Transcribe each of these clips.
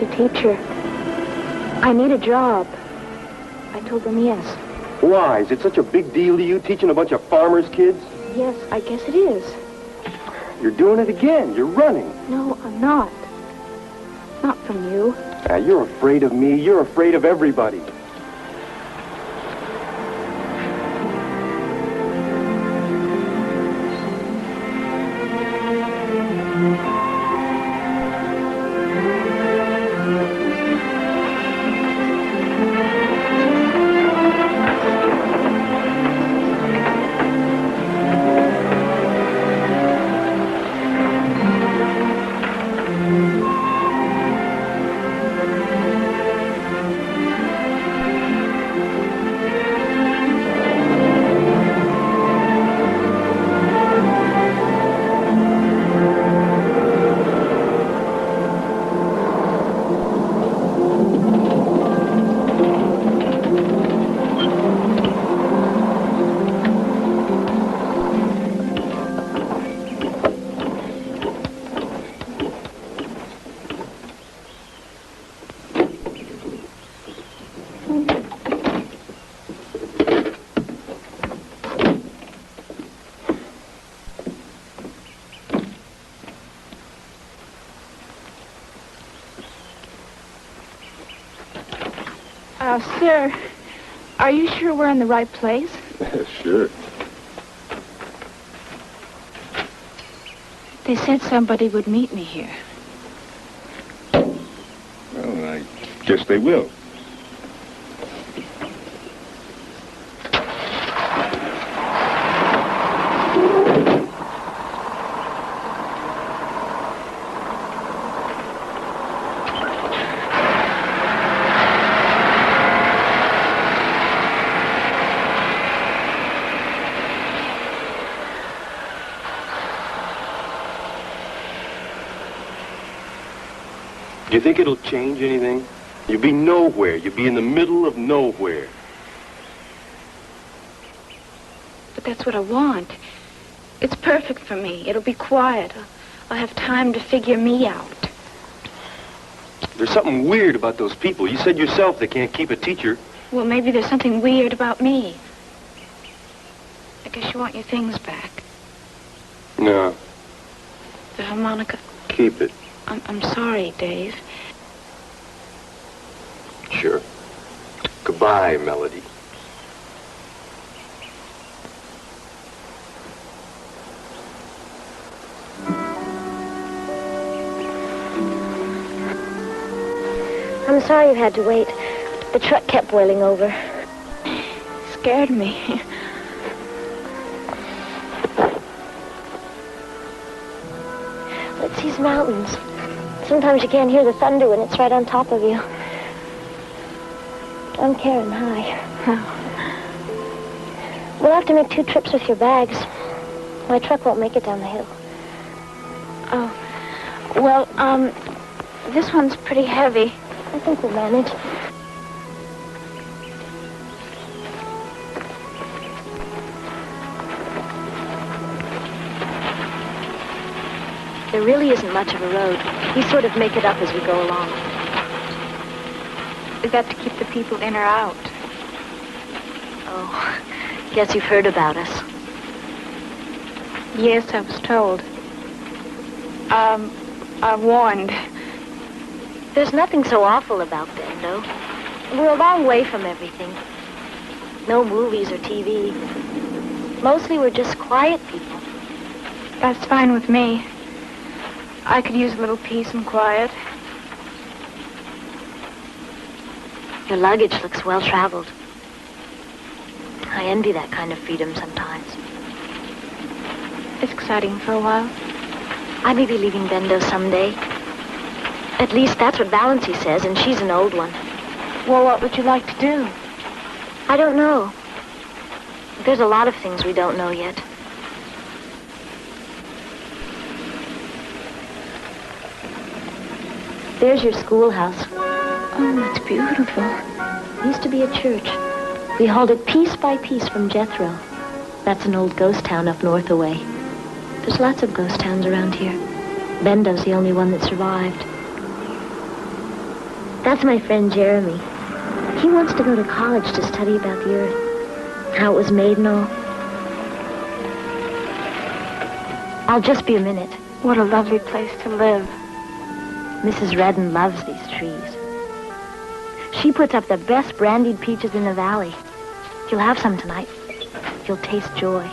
need a teacher. I need a job. I told them yes. Why? Is it such a big deal to you teaching a bunch of farmers' kids? Yes, I guess it is. You're doing it again. You're running. No, I'm not. Not from you. You're afraid of me. You're afraid of everybody. Sir, are you sure we're in the right place? Sure. They said somebody would meet me here. Well, I guess they will. Do you think it'll change anything? You'll be nowhere. You'll be in the middle of nowhere. But that's what I want. It's perfect for me. It'll be quiet. I'll have time to figure me out. There's something weird about those people. You said yourself they can't keep a teacher. Well, maybe there's something weird about me. I guess you want your things back. No. The harmonica. Keep it. I'm sorry, Dave. Sure. Goodbye, Melody. I'm sorry you had to wait. The truck kept boiling over. Scared me. It's these mountains. Sometimes you can't hear the thunder when it's right on top of you. I'm Karen. Hi. We'll have to make 2 trips with your bags. My truck won't make it down the hill. Oh. Well, this one's pretty heavy. I think we'll manage. There really isn't much of a road. We sort of make it up as we go along. Is that to keep the people in or out? Oh, guess you've heard about us. Yes, I was told. I warned. There's nothing so awful about Bendo. We're a long way from everything. No movies or TV. Mostly we're just quiet people. That's fine with me. I could use a little peace and quiet. Your luggage looks well traveled. I envy that kind of freedom sometimes. It's exciting for a while. I may be leaving Bendo someday. At least that's what Valency says, and she's an old one. Well, what would you like to do? I don't know. There's a lot of things we don't know yet. There's your schoolhouse. Oh, it's beautiful. It used to be a church. We hauled it piece by piece from Jethro. That's an old ghost town up north away. There's lots of ghost towns around here. Bendo's the only one that survived. That's my friend Jeremy. He wants to go to college to study about the Earth, how it was made and all. I'll just be a minute. What a lovely place to live. Mrs. Redden loves these trees. She puts up the best brandied peaches in the valley. You'll have some tonight. You'll taste joy.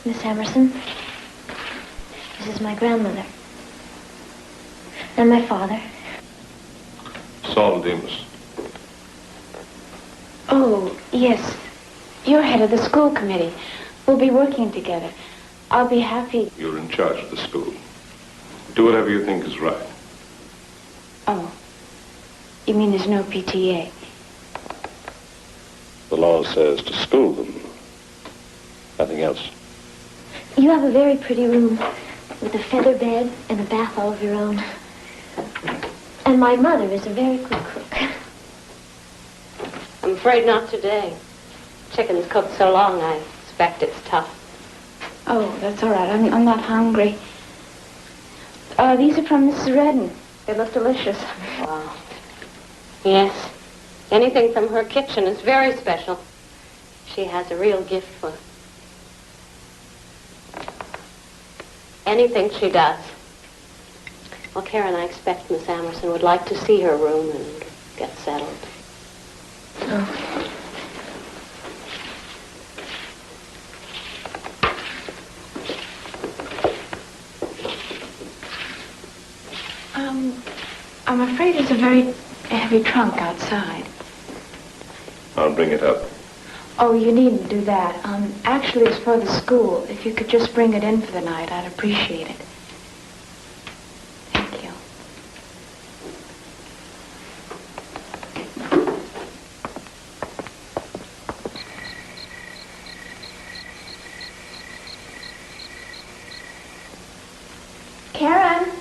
Miss Emerson, this is my grandmother. And my father. Saul Demas. Oh, yes. You're head of the school committee. We'll be working together. I'll be happy. You're in charge of the school. Do whatever you think is right. Oh. You mean there's no PTA? The law says to school them. Nothing else. You have a very pretty room with a feather bed and a bath all of your own. And my mother is a very good cook. I'm afraid not today. Chicken's cooked so long, I expect it's tough. Oh, that's all right. I'm not hungry. These are from Mrs. Redden. They look delicious. Wow. Yes. Anything from her kitchen is very special. She has a real gift for anything she does. Well, Karen, I expect Miss Emerson would like to see her room and get settled. Oh. I'm afraid there's a very heavy trunk outside. I'll bring it up. Oh, you needn't do that. Actually, it's for the school. If you could just bring it in for the night, I'd appreciate it. Thank you. Karen,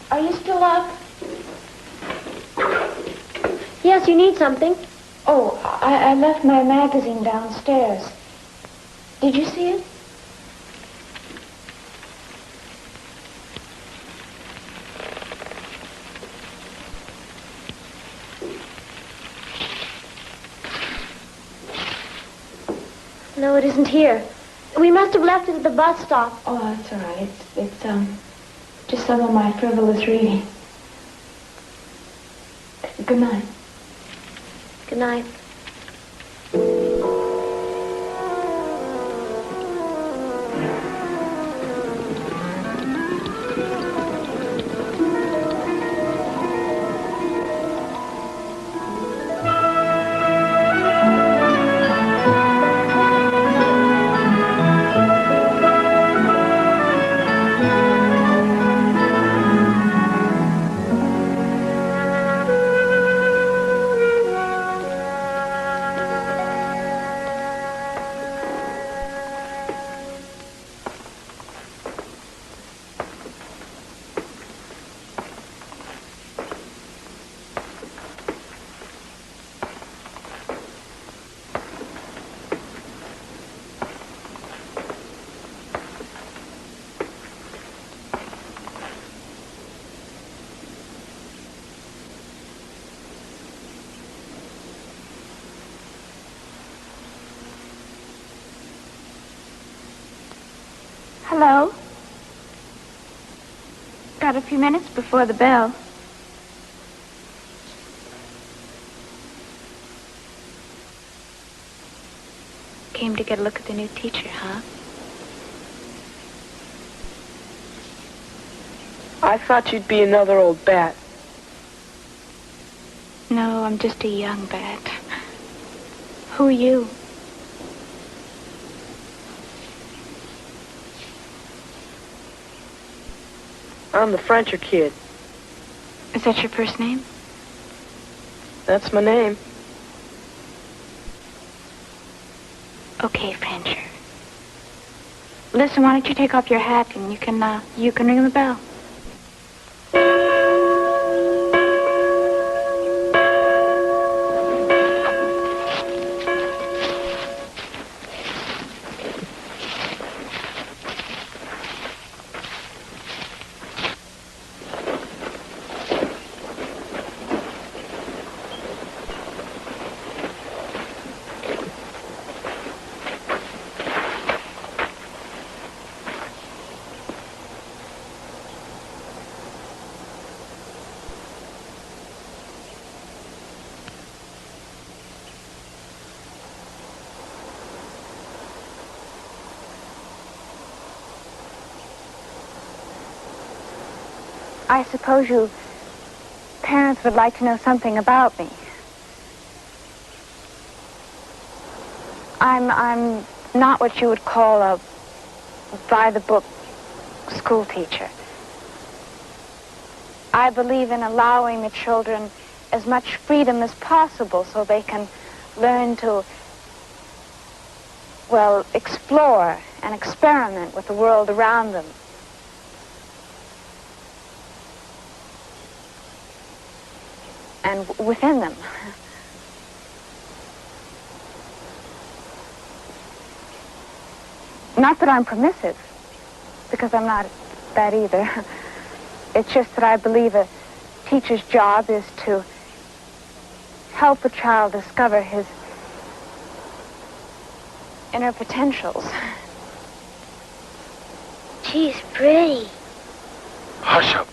are you still up? Yes, you need something? Oh, I left my magazine downstairs. Did you see it? No, it isn't here. We must have left it at the bus stop. Oh, that's all right. It's just some of my frivolous reading. Good night. Good night. Hello? Got a few minutes before the bell. Came to get a look at the new teacher, huh? I thought you'd be another old bat. No, I'm just a young bat. Who are you? I'm the Frencher kid. Is that your first name? That's my name. Okay, Frencher. Listen, why don't you take off your hat and you can ring the bell. I suppose you parents would like to know something about me. I'm not what you would call a by-the-book school teacher. I believe in allowing the children as much freedom as possible so they can learn to, well, explore and experiment with the world around them. And within them. Not that I'm permissive, because I'm not that either. It's just that I believe a teacher's job is to help a child discover his inner potentials. She's pretty. Hush up.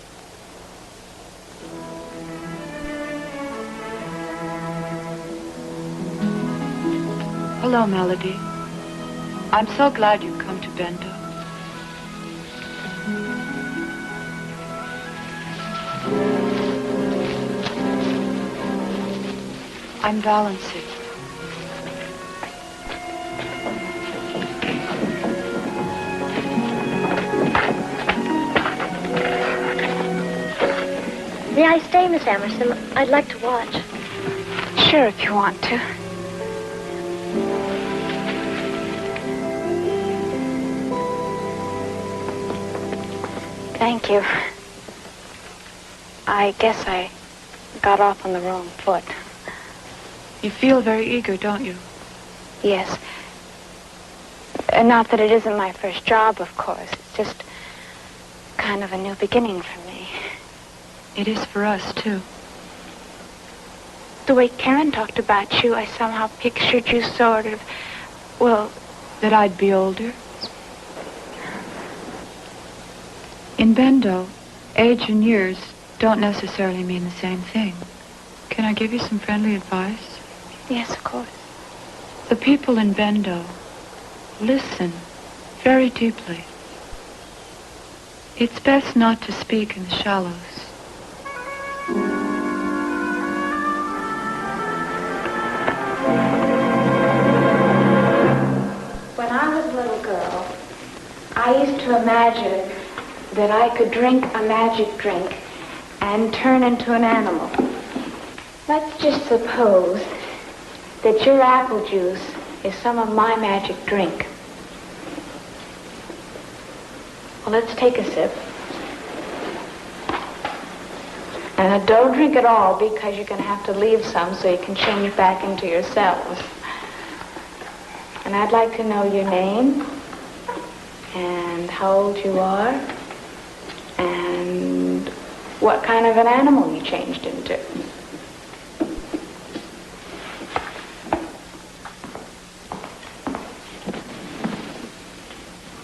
Hello, Melody. I'm so glad you've come to Bendo. I'm Valency. May I stay, Miss Emerson? I'd like to watch. Sure, if you want to. Thank you. I guess I got off on the wrong foot. You feel very eager, don't you? Yes. Not that it isn't my first job, of course. It's just kind of a new beginning for me. It is for us, too. The way Karen talked about you, I somehow pictured you sort of, well... That I'd be older? In Bendo, age and years don't necessarily mean the same thing. Can I give you some friendly advice? Yes, of course. The people in Bendo listen very deeply. It's best not to speak in the shallows. When I was a little girl, I used to imagine that I could drink a magic drink and turn into an animal. Let's just suppose that your apple juice is some of my magic drink. Well, let's take a sip. And don't drink it all because you're going to have to leave some so you can change back into yourselves. And I'd like to know your name and how old you are and what kind of an animal you changed into.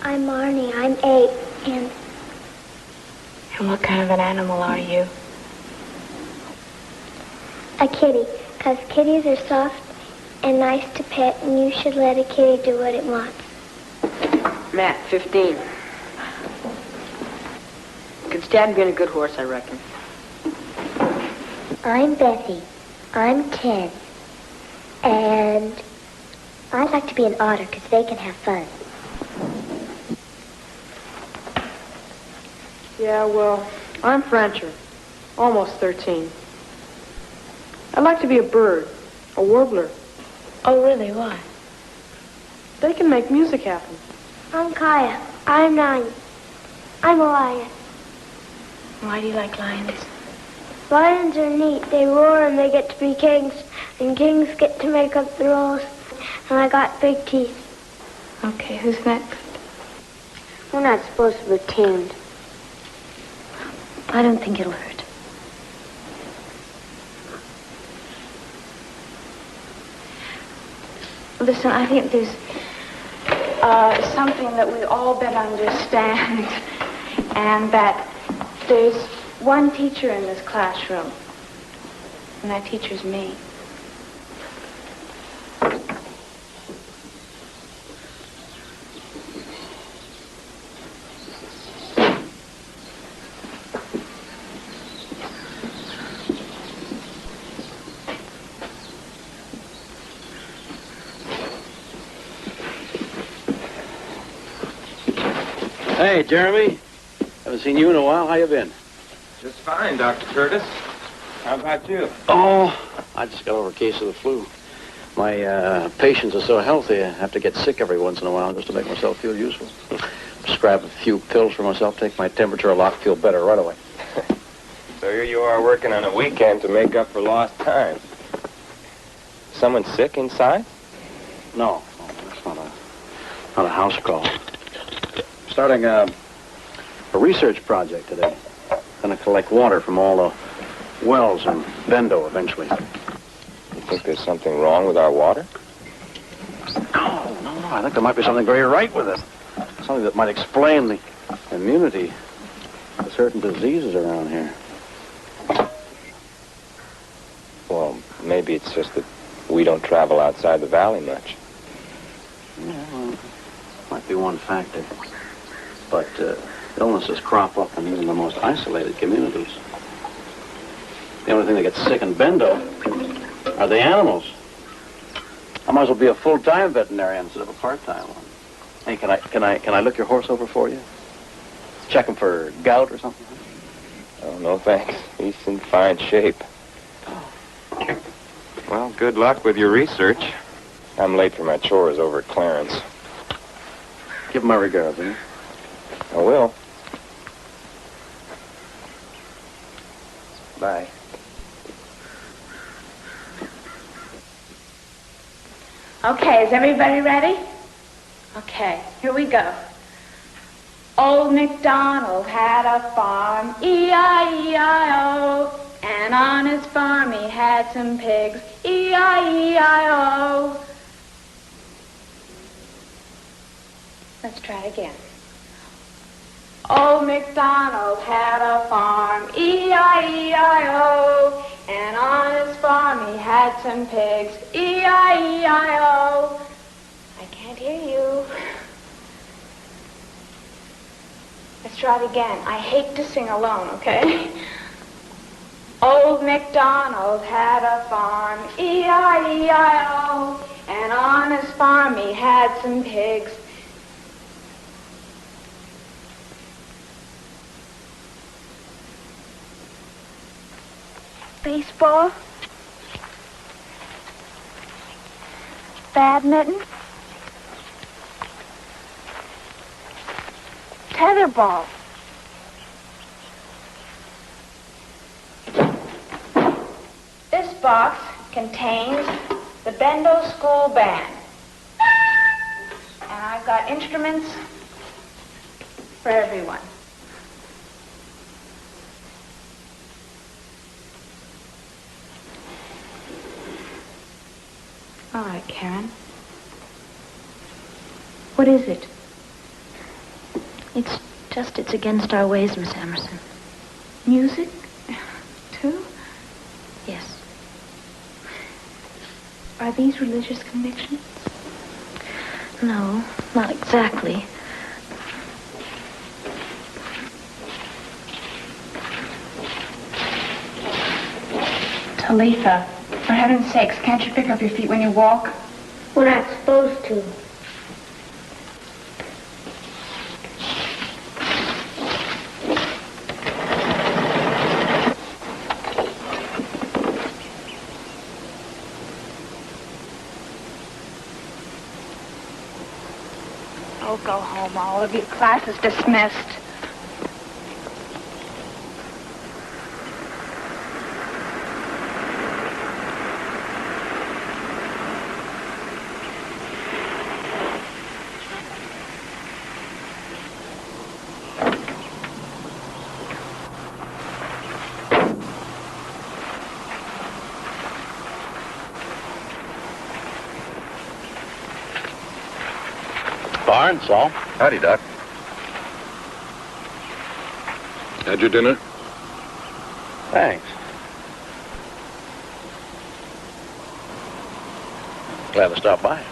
I'm Marnie. I'm 8, And what kind of an animal are you? a kitty, 'cause kitties are soft and nice to pet, and you should let a kitty do what it wants. Matt, 15. Could stand being a good horse, I reckon. I'm Bessie. I'm 10. And I'd like to be an otter because they can have fun. Yeah, well, I'm Frencher. Almost 13. I'd like to be a bird, a warbler. Oh, really? Why? They can make music happen. I'm Kaya. I'm 9. I'm a lion. Why do you like lions? Lions are neat. They roar and they get to be kings. And kings get to make up the rules. And I got big teeth. Okay, who's next? We're not supposed to be tamed. I don't think it'll hurt. Listen, I think there's something that we all better understand, and that there's one teacher in this classroom, and that teacher's me. Hey, Jeremy. Haven't seen you in a while. How you been? Just fine, Dr. Curtis. How about you? Oh, I just got over a case of the flu. My patients are so healthy, I have to get sick every once in a while just to make myself feel useful. Prescribe a few pills for myself, take my temperature a lot, feel better right away. So here you are working on a weekend to make up for lost time. Someone sick inside? No, that's not a house call. Starting a research project today. Gonna collect water from all the wells in Bendo eventually. You think there's something wrong with our water? No. I think there might be something very right with it. Something that might explain the immunity to certain diseases around here. Well, maybe it's just that we don't travel outside the valley much. Yeah, well, might be one factor. But illnesses crop up in even the most isolated communities. The only thing that gets sick in Bendo are the animals. I might as well be a full-time veterinarian instead of a part-time one. Hey, can I look your horse over for you? Check him for gout or something? Oh, no thanks. He's in fine shape. Well, good luck with your research. I'm late for my chores over at Clarence. Give him my regards, will you? I will. Bye. Okay, is everybody ready? Okay, here we go. Old MacDonald had a farm, E-I-E-I-O. And on his farm he had some pigs, E-I-E-I-O. Let's try it again. Old MacDonald had a farm, E-I-E-I-O. And on his farm he had some pigs, E-I-E-I-O. I can't hear you. Let's try it again. I hate to sing alone, okay? Old MacDonald had a farm, E-I-E-I-O. And on his farm he had some pigs. Baseball. Badminton. Tetherball. This box contains the Bendo School Band. And I've got instruments for everyone. All right, Karen. What is it? It's against our ways, Miss Emerson. Music? Too? Yes. Are these religious convictions? No, not exactly. Talitha, For heaven's sakes, can't you pick up your feet when you walk? We're not supposed to. Oh, go home, all of you. Class is dismissed. Barnes, Saul. Howdy, Doc. Had your dinner? Thanks. Glad to stop by.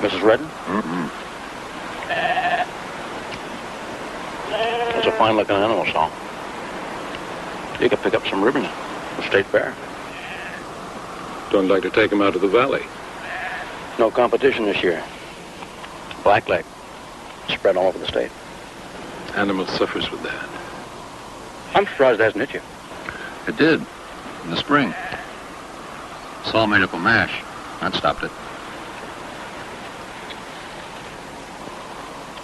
Mrs. Redden? Mm-hmm. That's a fine-looking animal, Saul. You could pick up some ribbon at the State Fair. Don't like to take him out of the valley. No competition this year. Blackleg. Spread all over the state. Animal suffers with that. I'm surprised it hasn't hit you. It did. In the spring. Saul made up a mash. That stopped it.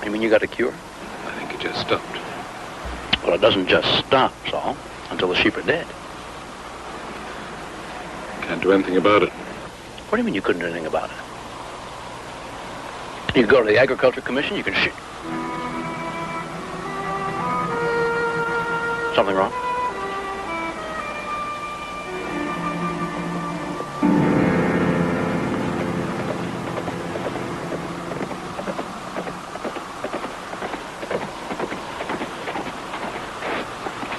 You mean you got a cure? I think it just stopped. Well, it doesn't just stop, Saul, until the sheep are dead. Can't do anything about it. What do you mean you couldn't do anything about it? You can go to the Agriculture Commission, you can shoot. Something wrong?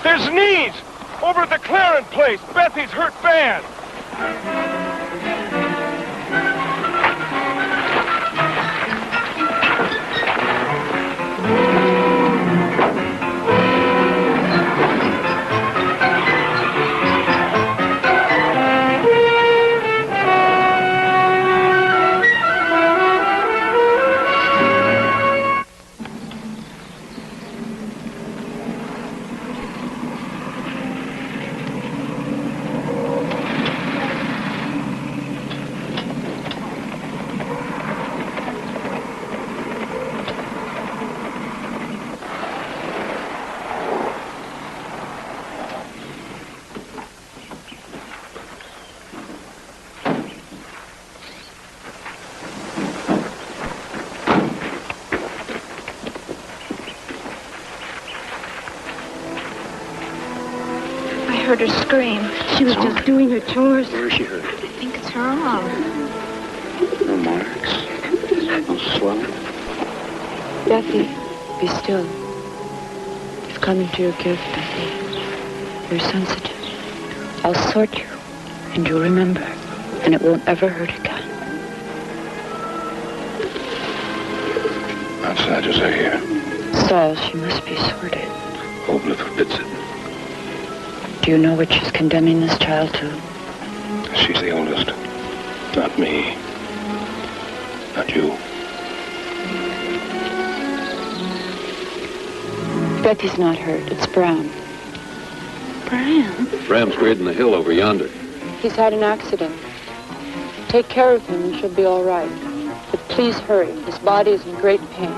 There's needs! Over at the Claren place. Bethy's hurt bad. I heard her scream. She was just doing her chores. Where is she hurt? I think it's her arm. No marks. No swelling. Bethy, be still. It's coming to your gift, Bethy. You're sensitive. I'll sort you, and you'll remember, and it won't ever hurt again. Outside as I hear. Saul, she must be sorted. Hopeless forbids it. Do you know what she's condemning this child to? She's the oldest. Not me. Not you. Bethy's not hurt. It's Brown. Brown? Bram's grading the hill over yonder. He's had an accident. Take care of him and she'll be all right. But please hurry. His body is in great pain.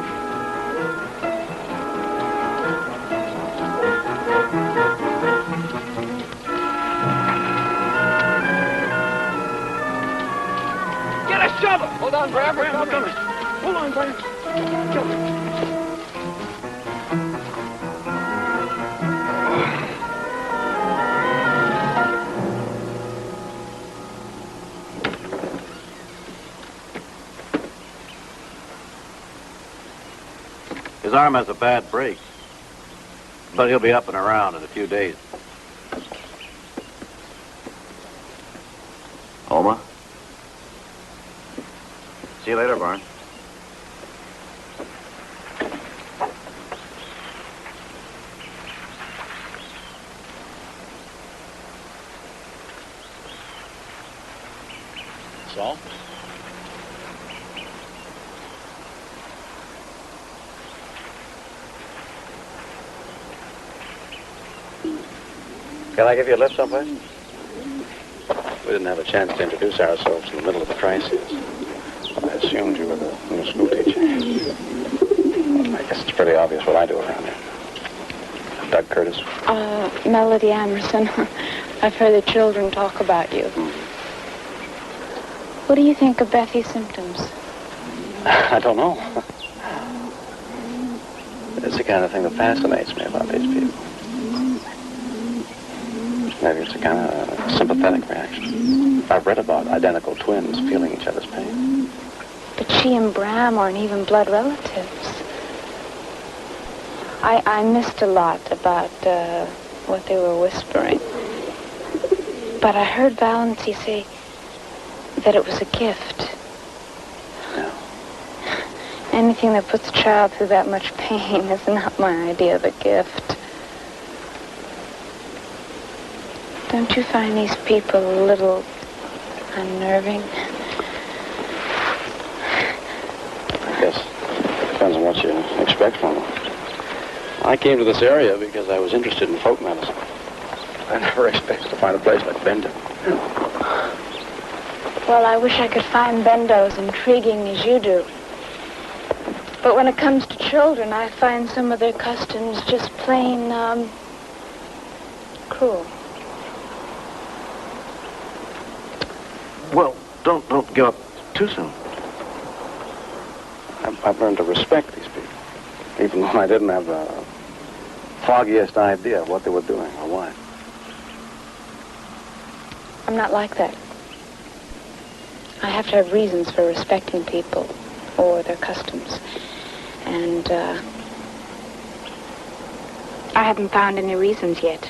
Shovel! Hold on, Bram. We're coming. Hold on, Bram. His arm has a bad break, but he'll be up and around in a few days. Oma? See you later, Barnes. Saul. Can I give you a lift someplace? We didn't have a chance to introduce ourselves in the middle of the crisis. I assumed you were the new school teacher. I guess it's pretty obvious what I do around here. Doug Curtis. Melody Emerson. I've heard the children talk about you. What do you think of Bethy's symptoms? I don't know. It's the kind of thing that fascinates me about these people. Maybe it's a kind of sympathetic reaction. I've read about identical twins feeling each other's pain. But she and Bram aren't even blood relatives. I missed a lot about what they were whispering. But I heard Valency say that it was a gift. Yeah. Anything that puts a child through that much pain is not my idea of a gift. Don't you find these people a little unnerving? I guess it depends on what you expect from them. I came to this area because I was interested in folk medicine. I never expected to find a place like Bender. Well, I wish I could find Bendo as intriguing as you do. But when it comes to children, I find some of their customs just plain, cruel. Well, don't give up too soon. I've learned to respect these people, even though I didn't have the foggiest idea of what they were doing or why. I'm not like that. I have to have reasons for respecting people or their customs. And, I haven't found any reasons yet.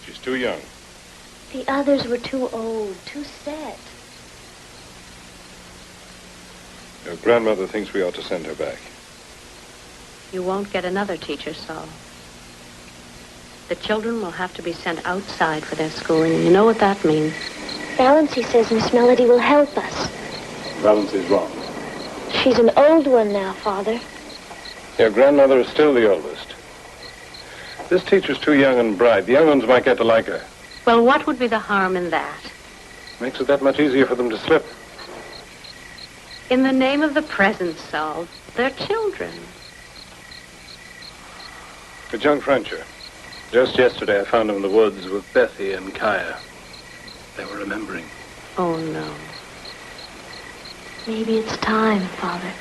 She's too young. The others were too old, too set. Your grandmother thinks we ought to send her back. You won't get another teacher, Saul. The children will have to be sent outside for their schooling, and you know what that means. Valency says Miss Melody will help us. Valency's wrong. She's an old one now, Father. Your grandmother is still the oldest. This teacher's too young and bright. The young ones might get to like her. Well, what would be the harm in that? Makes it that much easier for them to slip. In the name of the present, Saul, they're children. It's young Frencher. Just yesterday I found him in the woods with Bethy and Kaya. They were remembering. Oh, no. Maybe it's time, Father.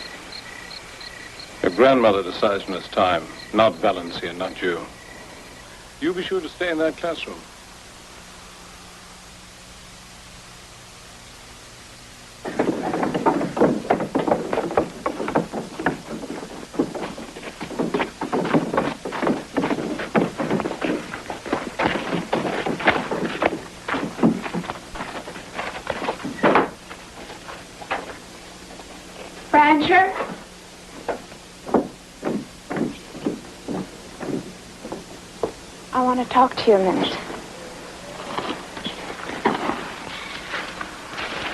Your grandmother decides when it's time, not Valency and not you. You be sure to stay in that classroom. Rancher? I want to talk to you a minute.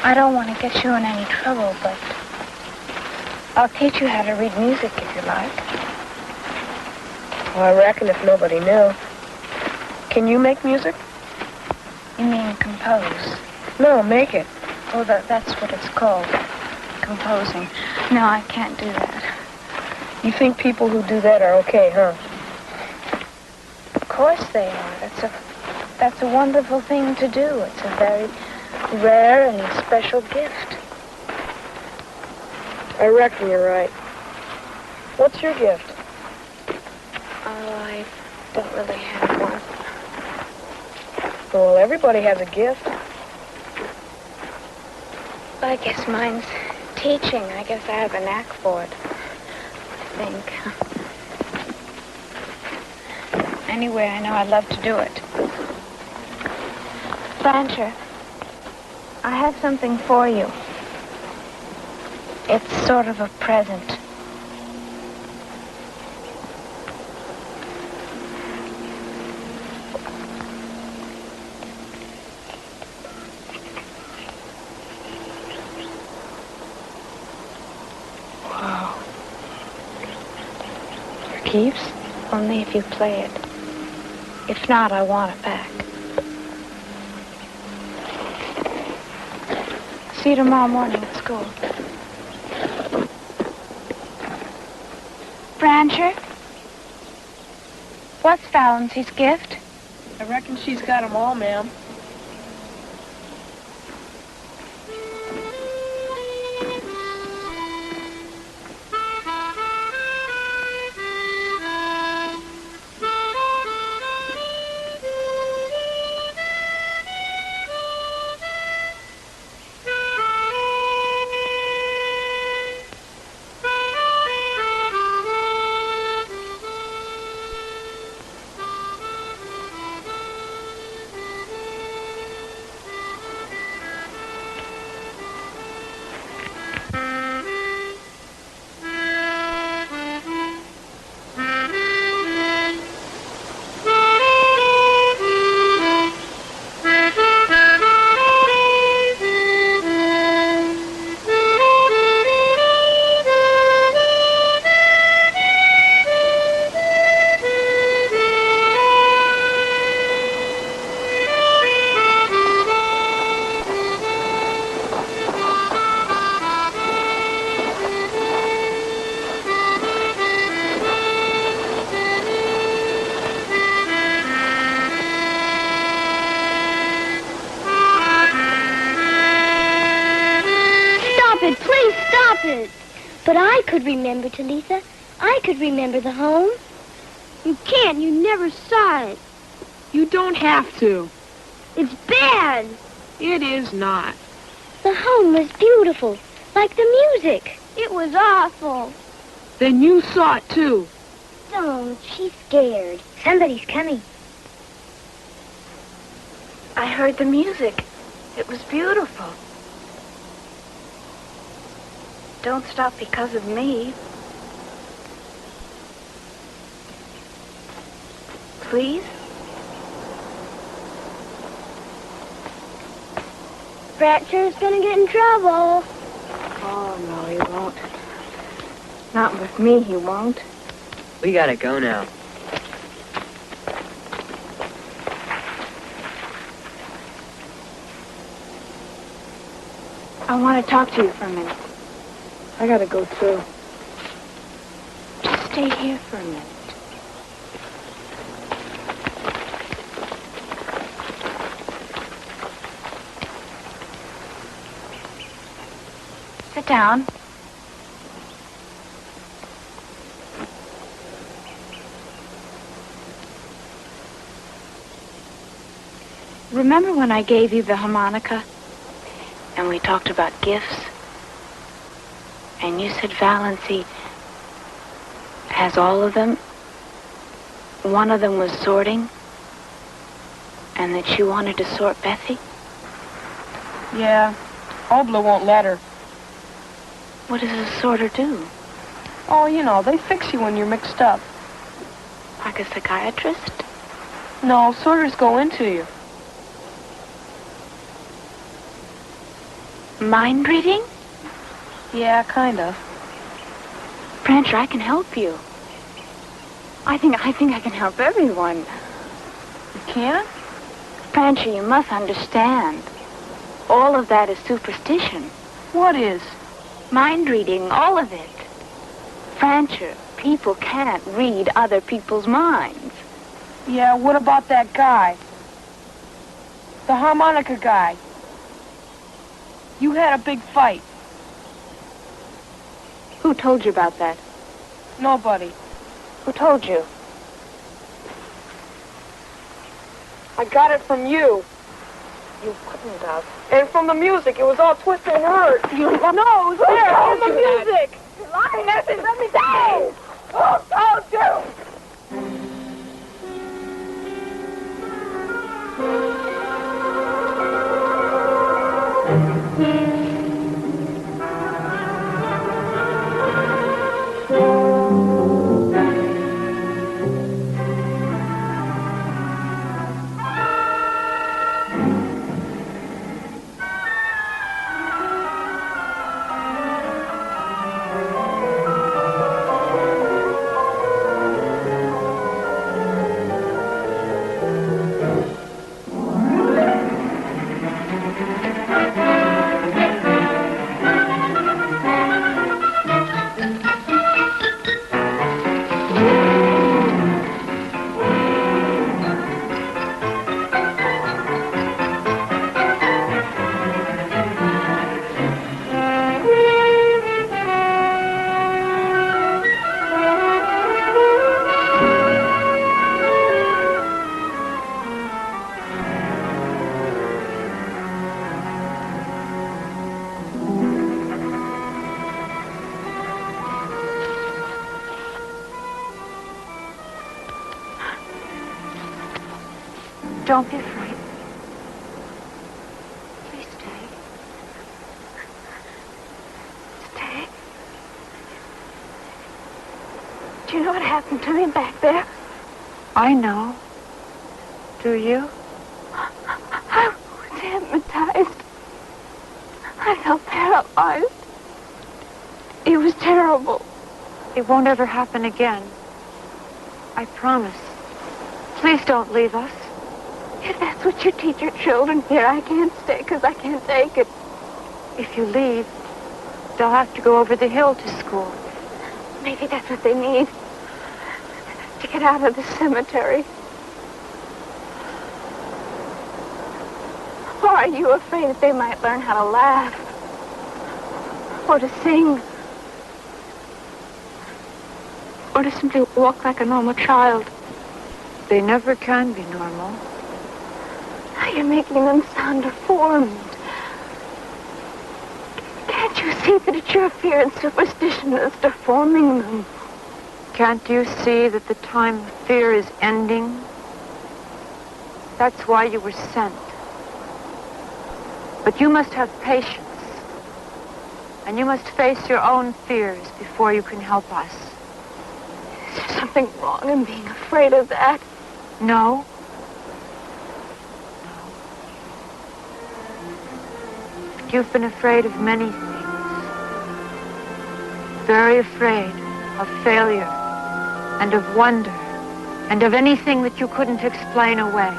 I don't want to get you in any trouble, but I'll teach you how to read music if you like. Well, I reckon if nobody knew. Can you make music? You mean compose? No, make it. Oh, that's what it's called. Composing. No, I can't do that. You think people who do that are okay, huh? Of course they are. That's a wonderful thing to do. It's a very rare and special gift. I reckon you're right. What's your gift? Oh, I don't really have one. Well, everybody has a gift. I guess mine's teaching. I guess I have a knack for it. I think. Anyway, I know I'd love to do it. Blancher, I have something for you. It's sort of a present. keeps, only if you play it. If not, I want it back. See you tomorrow morning at school. Brancher? What's Valency's gift? I reckon she's got 'em all, ma'am. But I could remember, Talitha. I could remember the home. You can't. You never saw it. You don't have to. It's bad. It is not. The home was beautiful, like the music. It was awful. Then you saw it, too. Don't. She's scared. Somebody's coming. I heard the music. It was beautiful. Don't stop because of me. Please? Brancher's gonna get in trouble. Oh, no, he won't. Not with me, he won't. We gotta go now. I want to talk to you for a minute. I gotta go, too. Just stay here for a minute. Sit down. Remember when I gave you the harmonica and we talked about gifts? And you said Valency has all of them. One of them was sorting, and that she wanted to sort Bessie. Yeah, Obla won't let her. What does a sorter do? Oh, you know, they fix you when you're mixed up. Like a psychiatrist? No, sorters go into you. Mind reading? Yeah, kind of. Brancher, I can help you. I think I can help everyone. You can? Brancher, you must understand. All of that is superstition. What is? Mind reading, all of it. Brancher, people can't read other people's minds. Yeah, what about that guy? The harmonica guy. You had a big fight. Who told you about that? Nobody. Who told you? I got it from you. You couldn't have. And from the music, it was all twisted and hurt. No, it was there, in the music. You're lying, Essie, let me down! Who told you? Don't be afraid. Please stay. Stay. Do you know what happened to me back there? I know. Do you? I was hypnotized. I felt paralyzed. It was terrible. It won't ever happen again. I promise. Please don't leave us. If that's what you teach your children here, I can't stay because I can't take it. If you leave, they'll have to go over the hill to school. Maybe that's what they need. To get out of the cemetery. Or are you afraid that they might learn how to laugh? Or to sing? Or to simply walk like a normal child? They never can be normal. You're making them sound deformed. Can't you see that it's your fear and superstition that's deforming them? Can't you see that the time of fear is ending? That's why you were sent. But you must have patience. And you must face your own fears before you can help us. Is there something wrong in being afraid of that? No. You've been afraid of many things. Very afraid of failure and of wonder and of anything that you couldn't explain away.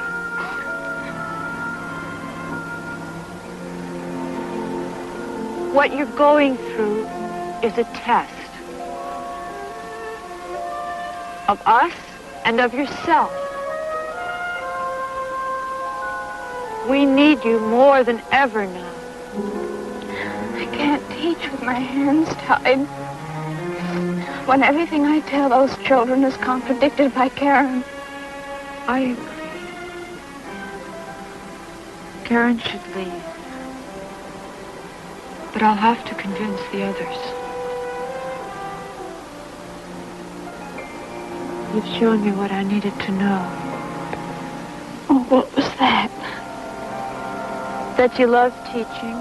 What you're going through is a test of us and of yourself. We need you more than ever now. I can't teach with my hands tied. When everything I tell those children is contradicted by Karen. I agree. Karen should leave. But I'll have to convince the others. You've shown me what I needed to know. Oh, what was that? That you love teaching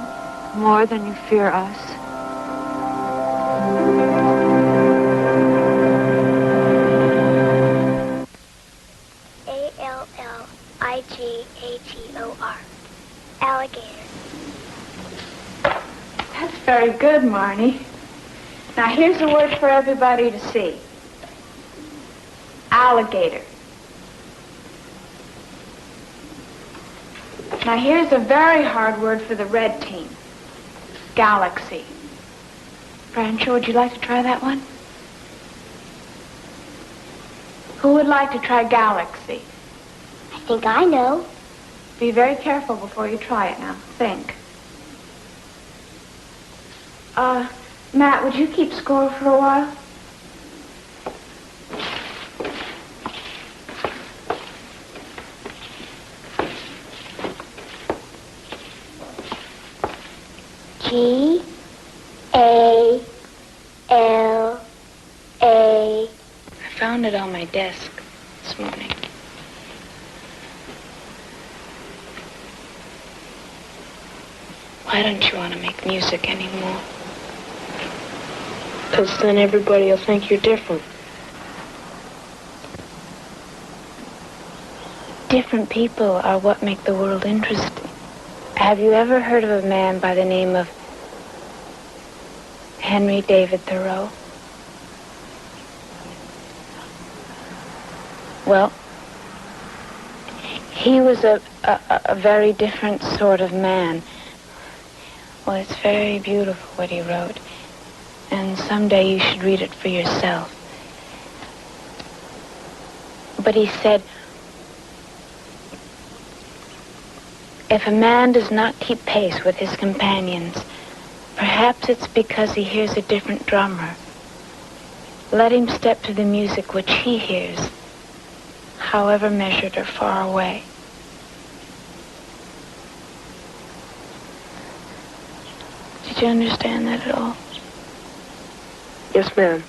more than you fear us. Alligator. Alligator. That's very good, Marnie. Now, here's a word for everybody to see. Alligator. Now, here's a very hard word for the red team. Galaxy. Francho, would you like to try that one? Who would like to try galaxy? I think I know. Be very careful before you try it now. Think. Matt, would you keep score for a while? G-A-L-A. I found it on my desk this morning. Why don't you want to make music anymore? Because then everybody will think you're different. Different people are what make the world interesting. Have you ever heard of a man by the name of Henry David Thoreau? Well, he was a very different sort of man. Well, it's very beautiful what he wrote. And someday you should read it for yourself. But he said, if a man does not keep pace with his companions, perhaps it's because he hears a different drummer. Let him step to the music which he hears, however measured or far away. Did you understand that at all? Yes, ma'am.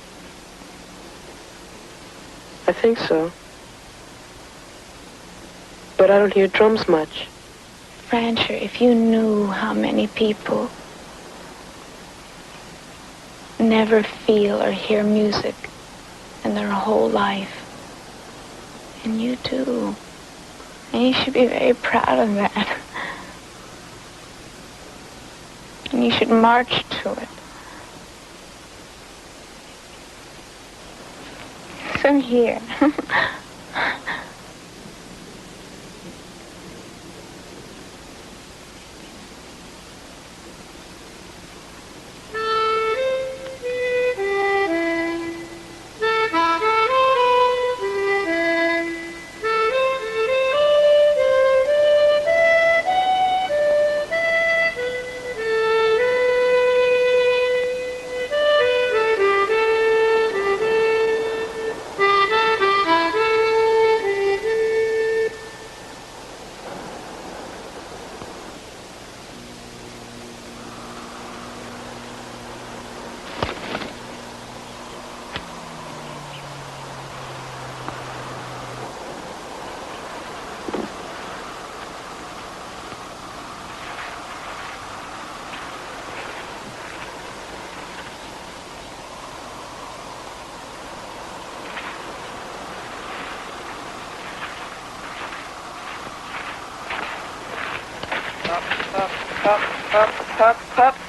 I think so. but I don't hear drums much. Francher, if you knew how many people never feel or hear music in their whole life. And you do. And you should be very proud of that. And you should march to it. So here.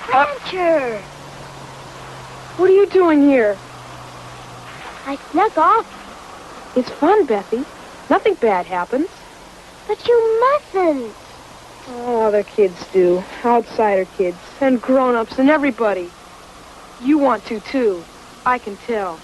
Rancher! What are you doing here? I snuck off. It's fun, Bethy. Nothing bad happens. But you mustn't. Oh, other kids do. Outsider kids. And grown-ups and everybody. You want to, too. I can tell.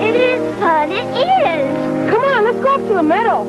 It is fun. It is. Come on, let's go up to the meadow.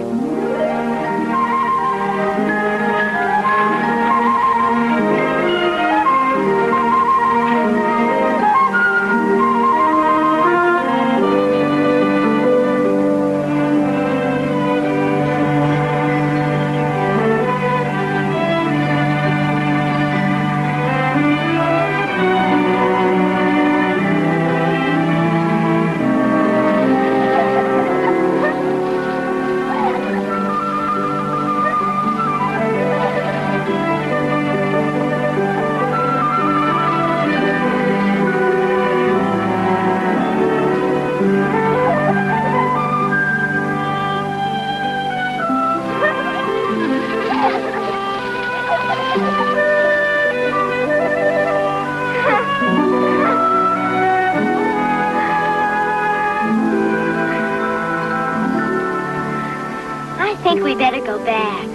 I think we better go back.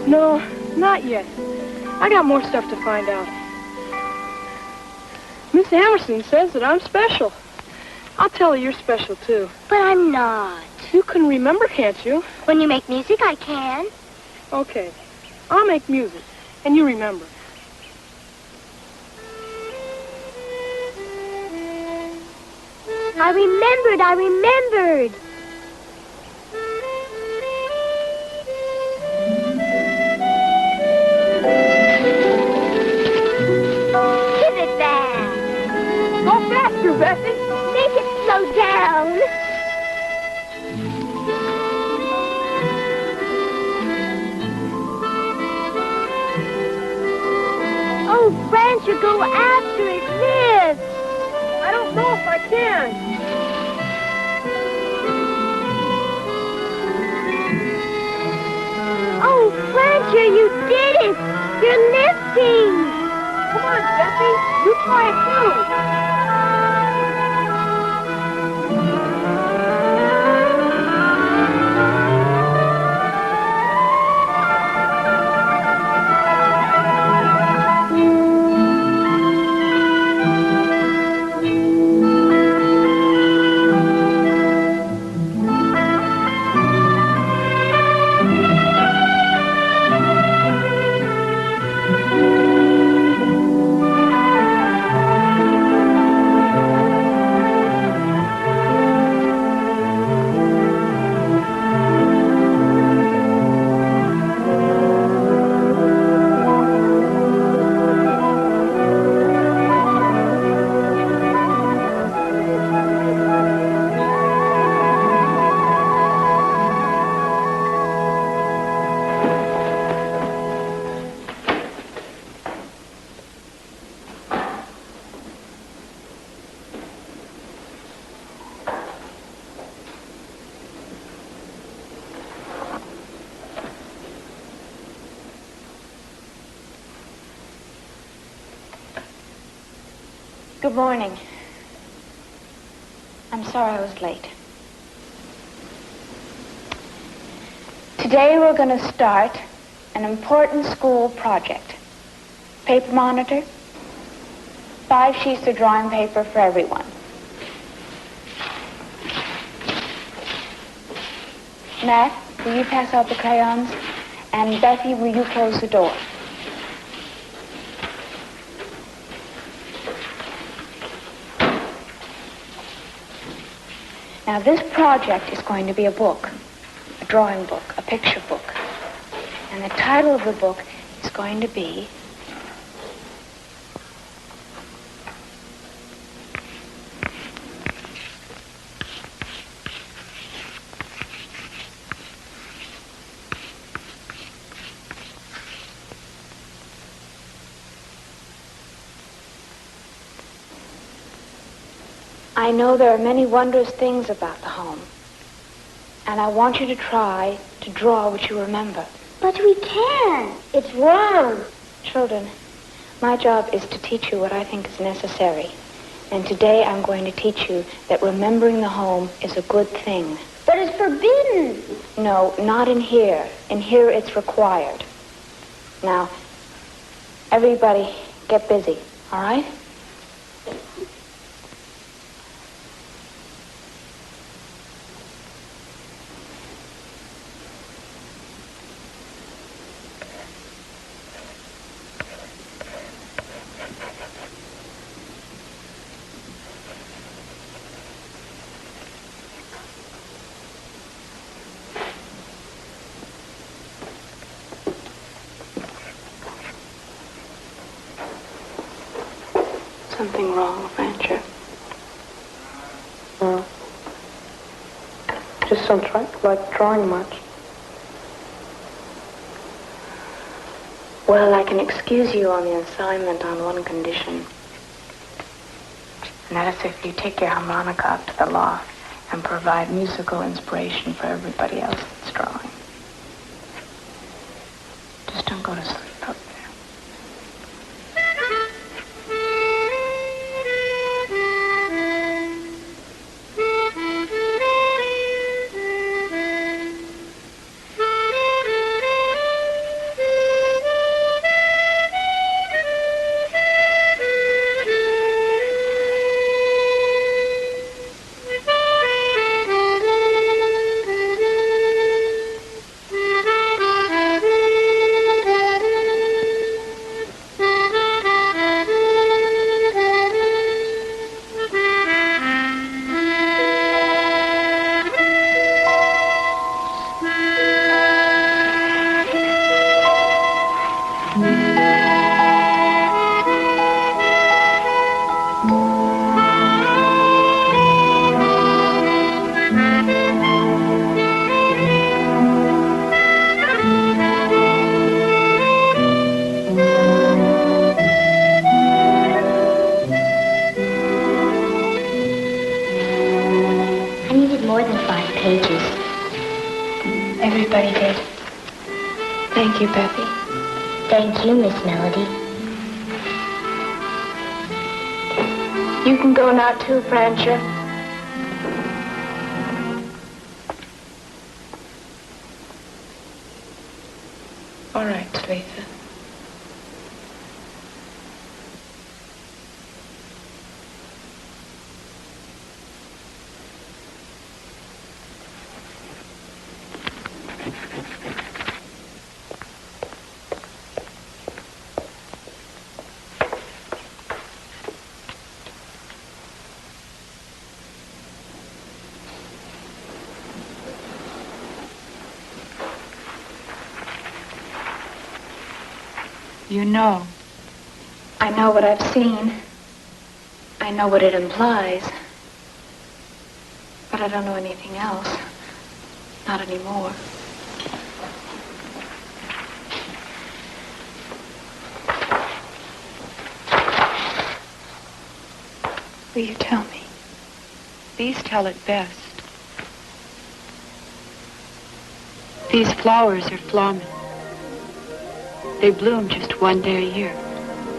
No, not yet. I got more stuff to find out. Miss Amerson says that I'm special. I'll tell her you're special, too. But I'm not. You can remember, can't you? When you make music, I can. Okay. I'll make music, and you remember. I remembered. Give it back. Go faster, Bessie. Make it slow down. Oh, Francher, go after it. Live. I don't know if I can. Oh, Francher, you did it! You're lifting! Come on, Bessie. You try it, too. Good morning. I'm sorry I was late. Today we're going to start an important school project. Paper monitor, 5 sheets of drawing paper for everyone. Matt, will you pass out the crayons? And Bethany, will you close the door? Now, this project is going to be a book, a drawing book, a picture book. And the title of the book is going to be I know there are many wondrous things about the home, and I want you to try to draw what you remember. But we can't. It's wrong. Children, my job is to teach you what I think is necessary. And today I'm going to teach you that remembering the home is a good thing. But it's forbidden. No, not in here. In here it's required. Now, everybody get busy, all right? Something wrong, Rancher? No. Just don't like drawing much. Well, I can excuse you on the assignment on one condition. And that is if you take your harmonica up to the loft and provide musical inspiration for everybody else that's drawing. Just don't go to sleep up there. Everybody did. Thank you, Bethany. Thank you, Miss Melody. You can go now, too, Francher. All right, Talitha. You know. I know what I've seen. I know what it implies. But I don't know anything else. Not anymore. Will you tell me? These tell it best. These flowers are flamen. They bloom just one day a year.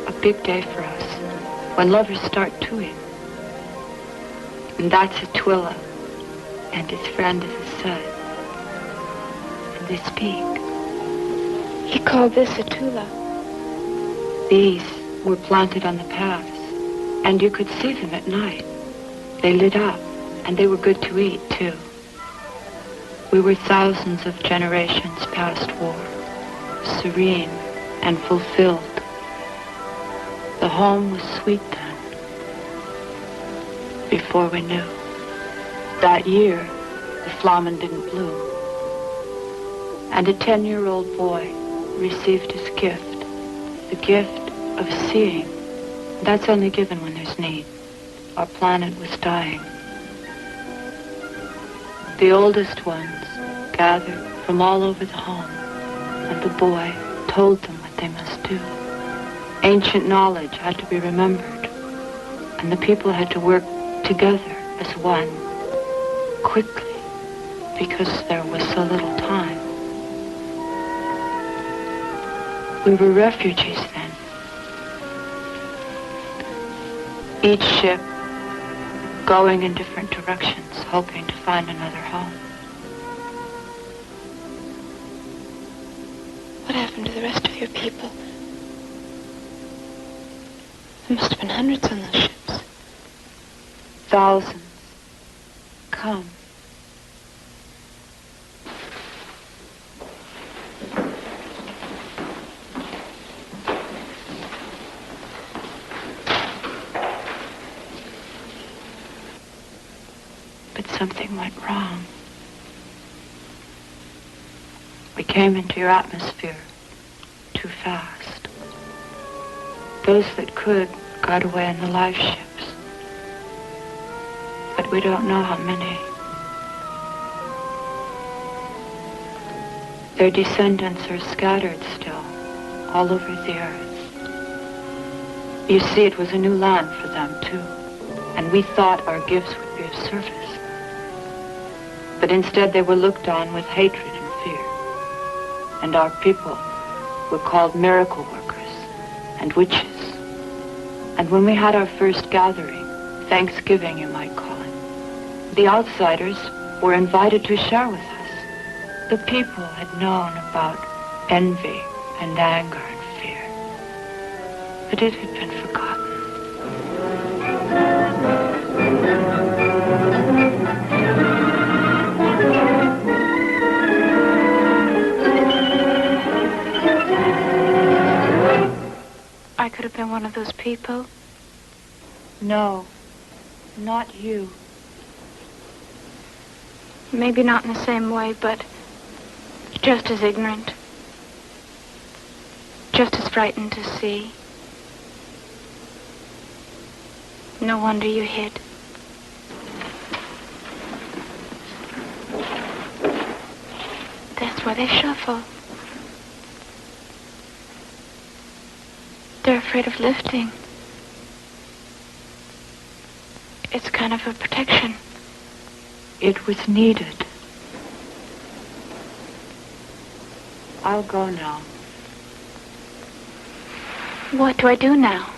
A big day for us. when lovers start toing. And that's Atwilla, and his friend is his son. And they speak. He called this a tula. These were planted on the paths, and you could see them at night. They lit up, and they were good to eat, too. We were thousands of generations past war, serene and fulfilled. The home was sweet then, before we knew. That year, the flamen didn't bloom. And a 10-year-old boy received his gift, the gift of seeing. That's only given when there's need. Our planet was dying. The oldest ones gathered from all over the home, and the boy told them what they must do. Ancient knowledge had to be remembered, and the people had to work together as one, quickly, because there was so little time. We were refugees then. Each ship going in different directions, hoping to find another home. What happened to the rest of your people? There must have been hundreds on those ships. Thousands. Come. But something went wrong. We came into your atmosphere too fast. Those that could got away in the life ships. But we don't know how many. Their descendants are scattered still, all over the earth. You see, it was a new land for them, too. And we thought our gifts would be of service. But instead they were looked on with hatred and fear. And our people were called miracle workers and witches. And when we had our first gathering, Thanksgiving you might call it, the outsiders were invited to share with us. The people had known about envy and anger and fear. But it had been forgotten. I could have been one of those people. No, not you. Maybe not in the same way, but just as ignorant. Just as frightened to see. No wonder you hid. That's why they shuffle. They're afraid of lifting. It's kind of a protection. It was needed. I'll go now. What do I do now?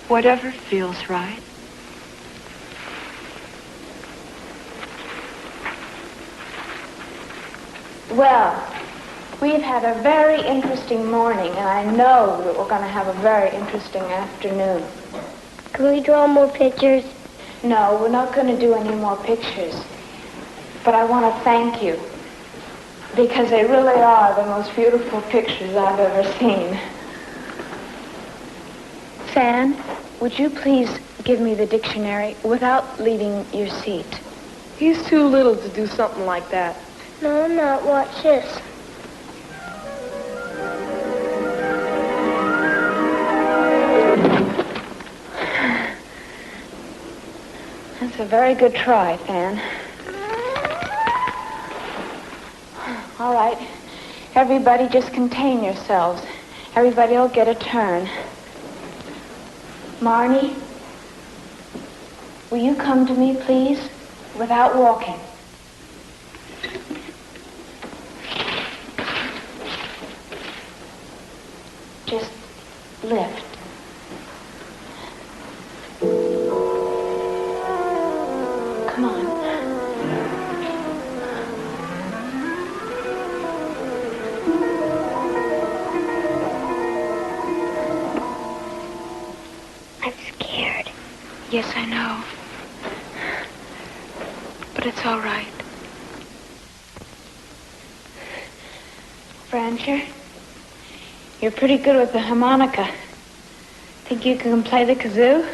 Whatever feels right. Well, we've had a very interesting morning, and I know that we're going to have a very interesting afternoon. Can we draw more pictures? No, we're not going to do any more pictures. But I want to thank you, because they really are the most beautiful pictures I've ever seen. Fan, would you please give me the dictionary without leaving your seat? He's too little to do something like that. No, I'm not. Watch this. That's a very good try, Fan. All right. Everybody just contain yourselves. Everybody will get a turn. Marnie, will you come to me, please, without walking? Just lift. Come on. I'm scared. Yes, I know. But it's all right. Francher, you're pretty good with the harmonica. Think you can play the kazoo?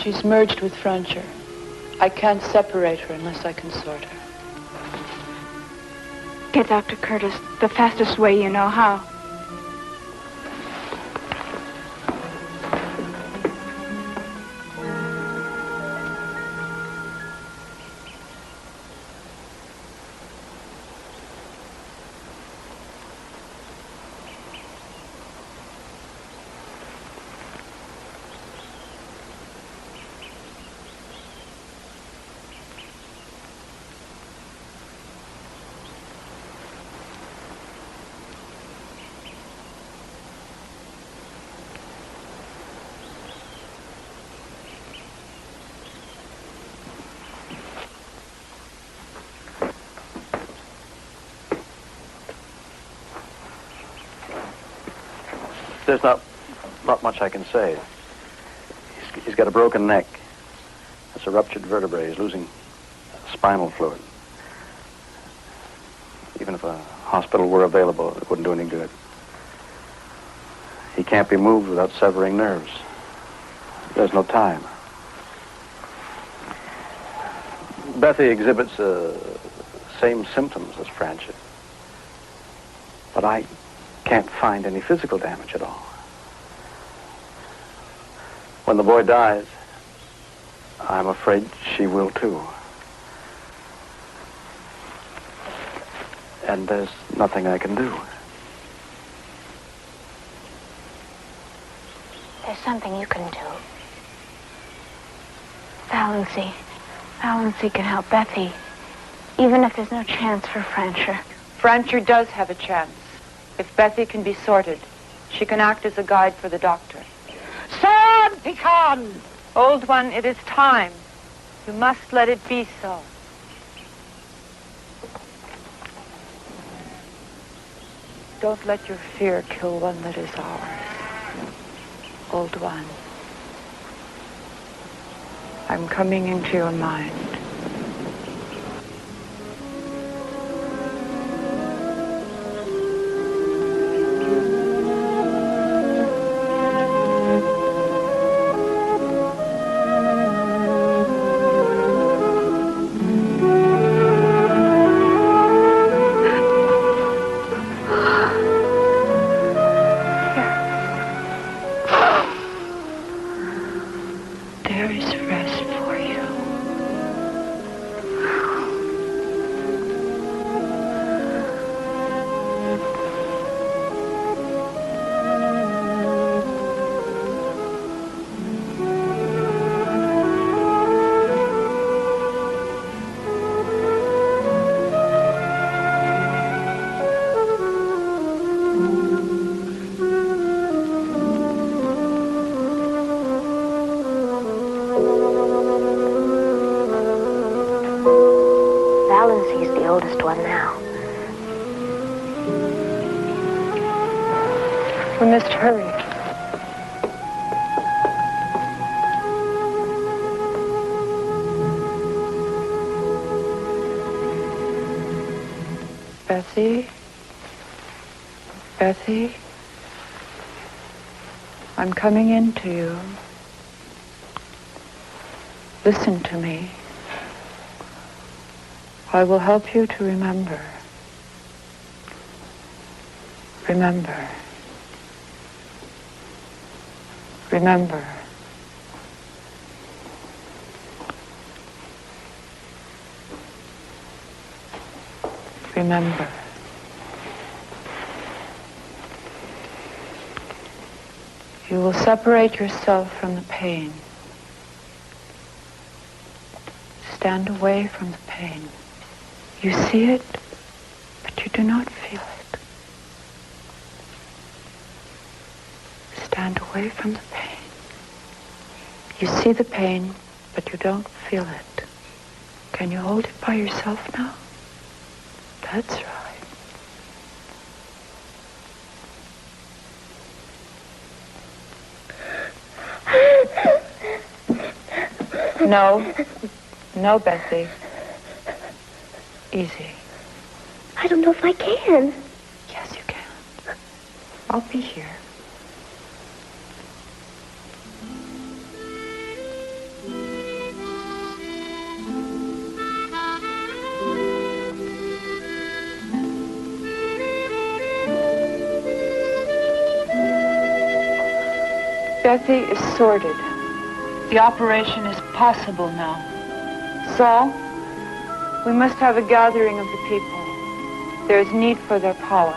She's merged with Francher. I can't separate her unless I can sort her. Get Dr. Curtis the fastest way you know how. There's not much I can say. He's got a broken neck. That's a ruptured vertebrae. He's losing spinal fluid. Even if a hospital were available, it wouldn't do any good. He can't be moved without severing nerves. There's no time. Bethy exhibits the same symptoms as Francher. But I can't find any physical damage at all. When the boy dies, I'm afraid she will too. And there's nothing I can do. There's something you can do. Valency. Valency can help Bethy, even if there's no chance for Francher. Francher does have a chance. If Bethy can be sorted, she can act as a guide for the doctor. Sam Pecan! Old one, it is time. You must let it be so. Don't let your fear kill one that is ours. Old one, I'm coming into your mind. oldest one now. We must hurry. Bessie? Bessie? I'm coming in to you. Listen to me. I will help you to remember. Remember. Remember. Remember. You will separate yourself from the pain. Stand away from the pain. You see it, but you do not feel it. Stand away from the pain. You see the pain, but you don't feel it. Can you hold it by yourself now? That's right. No. No, Bessie. Easy. I don't know if I can. Yes, you can. I'll be here. Bessie is sorted. The operation is possible now. Saul, we must have a gathering of the people. There is need for their power.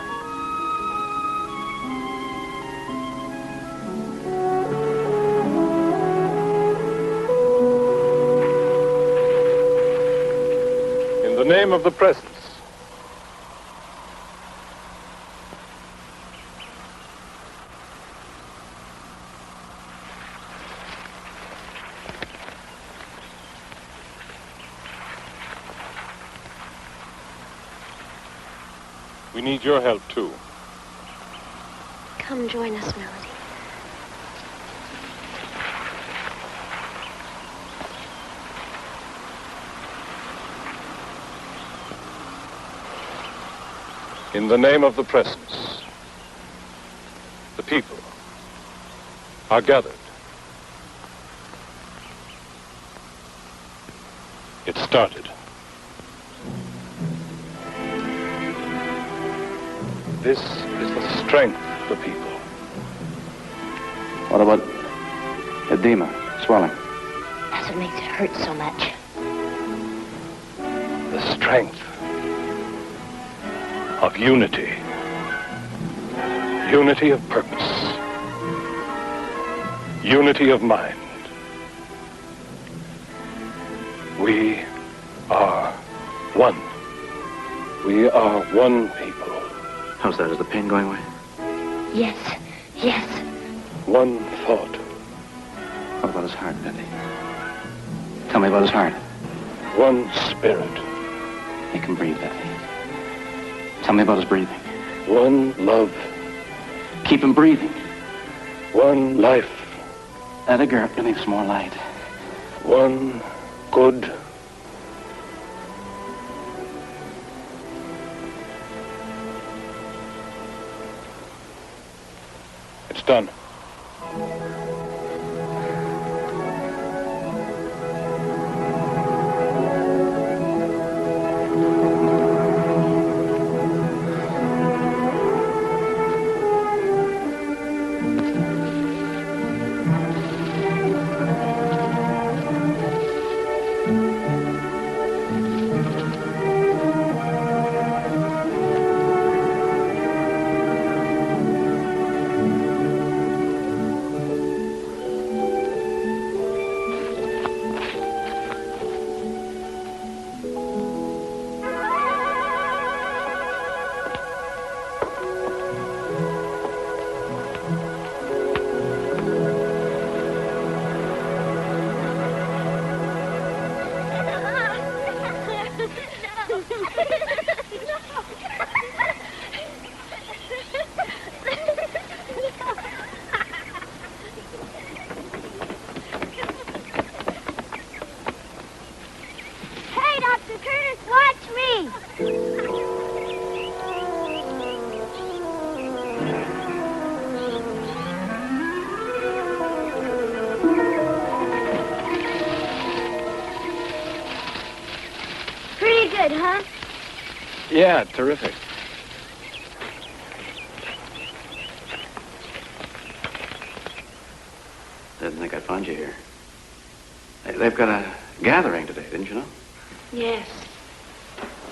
In the name of the presence. We need your help, too. Come join us, Melody. In the name of the presence, the people are gathered. It started. This is the strength of the people. What about edema, swelling? That's what makes it hurt so much. The strength of unity. Unity of purpose. Unity of mind. We are one. We are one people. How's that? Is the pain going away? Yes, yes. One thought. What about his heart, Betty? Tell me about his heart. One spirit. Make him breathe, Betty. Tell me about his breathing. One love. Keep him breathing. One life. That a girl giving some more light. One good. It's done. Yeah, terrific. Didn't think I'd find you here. They've got a gathering today, didn't you know? Yes.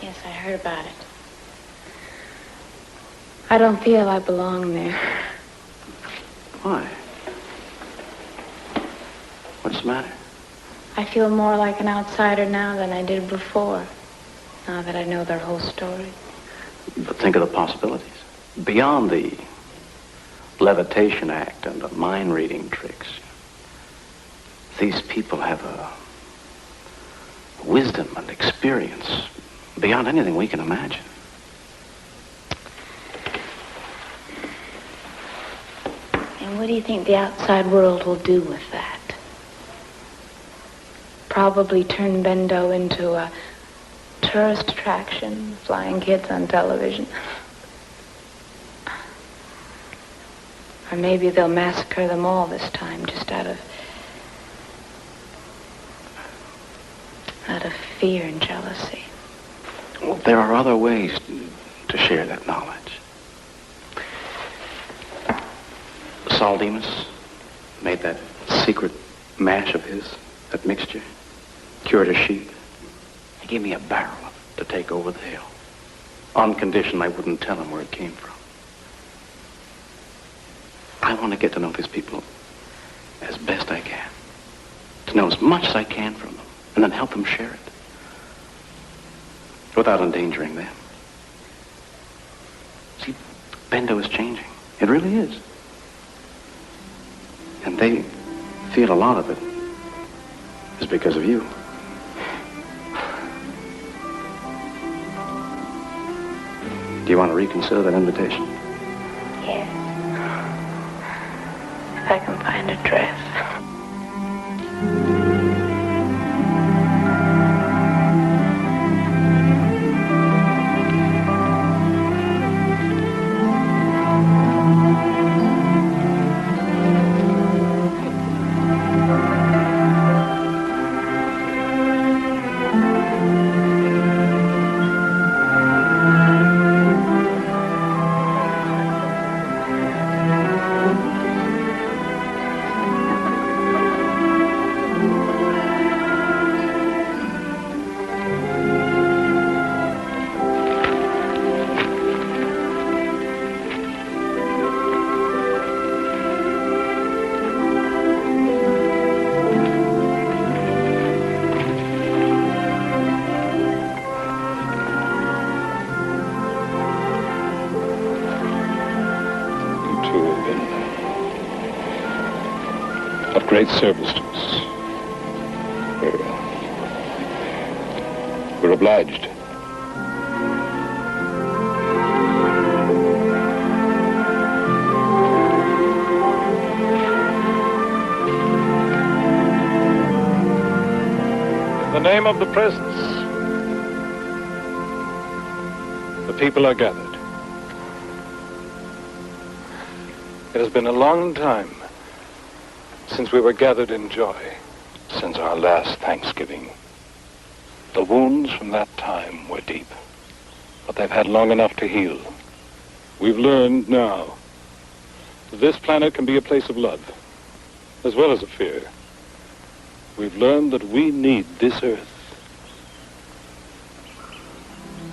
Yes, I heard about it. I don't feel I belong there. Why? What's the matter? I feel more like an outsider now than I did before, now that I know their whole story. But think of the possibilities. Beyond the levitation act and the mind-reading tricks, these people have a wisdom and experience beyond anything we can imagine. And what do you think the outside world will do with that? Probably turn Bendo into a tourist attraction, flying kids on television. Or maybe they'll massacre them all this time, just out of fear and jealousy. Well, there are other ways to share that knowledge. Saul Demas made that secret mash of his, that mixture, cured a sheep. He gave me a barrel of it to take over the hill, on condition I wouldn't tell him where it came from. I want to get to know these people as best I can, to know as much as I can from them, and then help them share it, without endangering them. See, Bendo is changing. It really is. And they feel a lot of it is because of you. Do you want to reconsider that invitation? Yes. If I can find a dress. Great service to us. We're obliged. In the name of the presence, the people are gathered. It has been a long time since we were gathered in joy, since our last Thanksgiving. The wounds from that time were deep, but they've had long enough to heal. We've learned now that this planet can be a place of love, as well as of fear. We've learned that we need this earth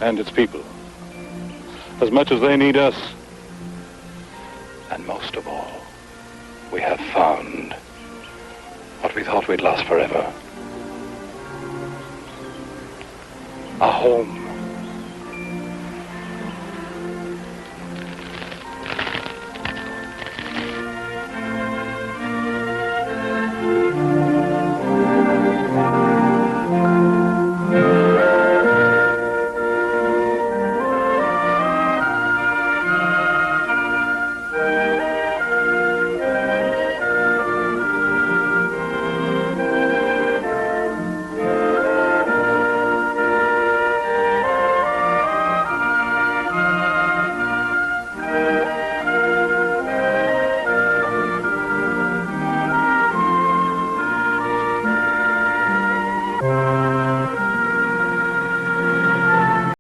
and its people as much as they need us. And most of all, we have found what we thought we'd lost forever. A home.